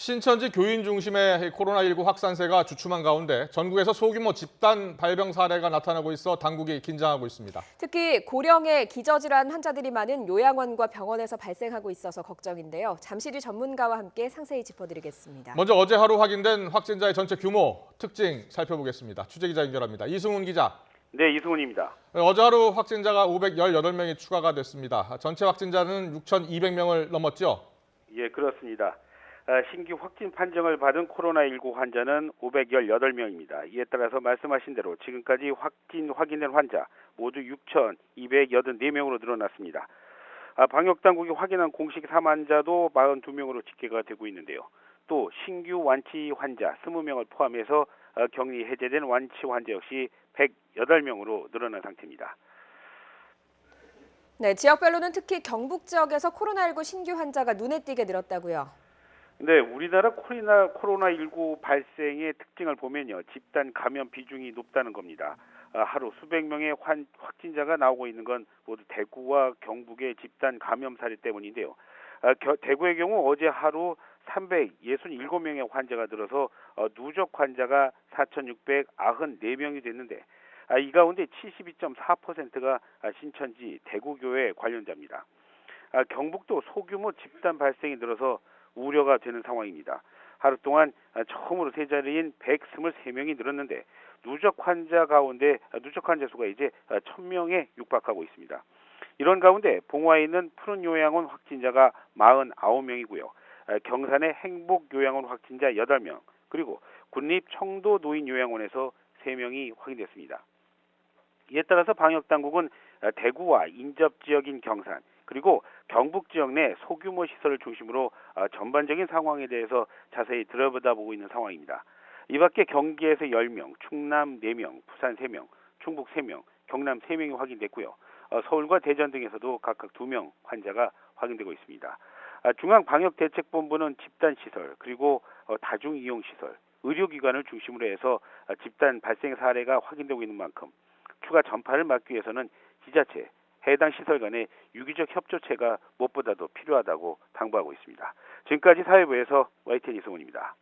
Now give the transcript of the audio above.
신천지 교인 중심의 코로나19 확산세가 주춤한 가운데 전국에서 소규모 집단 발병 사례가 나타나고 있어 당국이 긴장하고 있습니다. 특히 고령의 기저질환 환자들이 많은 요양원과 병원에서 발생하고 있어서 걱정인데요. 잠시 뒤 전문가와 함께 상세히 짚어드리겠습니다. 먼저 어제 하루 확인된 확진자의 전체 규모, 특징 살펴보겠습니다. 취재기자 연결합니다. 이승훈 기자. 네, 이승훈입니다. 어제 하루 확진자가 518명이 추가가 됐습니다. 전체 확진자는 6,200명을 넘었죠? 예, 그렇습니다. 신규 확진 판정을 받은 코로나19 환자는 518명입니다. 이에 따라서 말씀하신 대로 지금까지 확인된 환자 모두 6,284명으로 늘어났습니다. 방역당국이 확인한 공식 사망자도 42명으로 집계가 되고 있는데요. 또 신규 완치 환자 20명을 포함해서 격리 해제된 완치 환자 역시 108명으로 늘어난 상태입니다. 네, 지역별로는 특히 경북 지역에서 코로나19 신규 환자가 눈에 띄게 늘었다고요. 네, 우리나라 코로나19 발생의 특징을 보면요. 집단 감염 비중이 높다는 겁니다. 하루 수백 명의 확진자가 나오고 있는 건 모두 대구와 경북의 집단 감염 사례 때문인데요. 대구의 경우 어제 하루 367명의 환자가 들어서 누적 환자가 4,694명이 됐는데 이 가운데 72.4%가 신천지 대구교회 관련자입니다. 경북도 소규모 집단 발생이 늘어서 우려가 되는 상황입니다. 하루 동안 처음으로 세 자리인 123명이 늘었는데 누적 환자 수가 이제 1,000명에 육박하고 있습니다. 이런 가운데 봉화에 있는 푸른 요양원 확진자가 49명이고요. 경산의 행복요양원 확진자 8명, 그리고 군립 청도 노인요양원에서 3명이 확인됐습니다. 이에 따라서 방역당국은 대구와 인접지역인 경산, 그리고 경북 지역 내 소규모 시설을 중심으로 전반적인 상황에 대해서 자세히 들여다보고 있는 상황입니다. 이 밖에 경기에서 10명, 충남 4명, 부산 3명, 충북 3명, 경남 3명이 확인됐고요. 서울과 대전 등에서도 각각 2명 환자가 확인되고 있습니다. 중앙방역대책본부는 집단시설, 그리고 다중이용시설, 의료기관을 중심으로 해서 집단 발생 사례가 확인되고 있는 만큼 추가 전파를 막기 위해서는 지자체, 해당 시설 간의 유기적 협조체가 무엇보다도 필요하다고 당부하고 있습니다. 지금까지 사회부에서 YTN 이승훈입니다.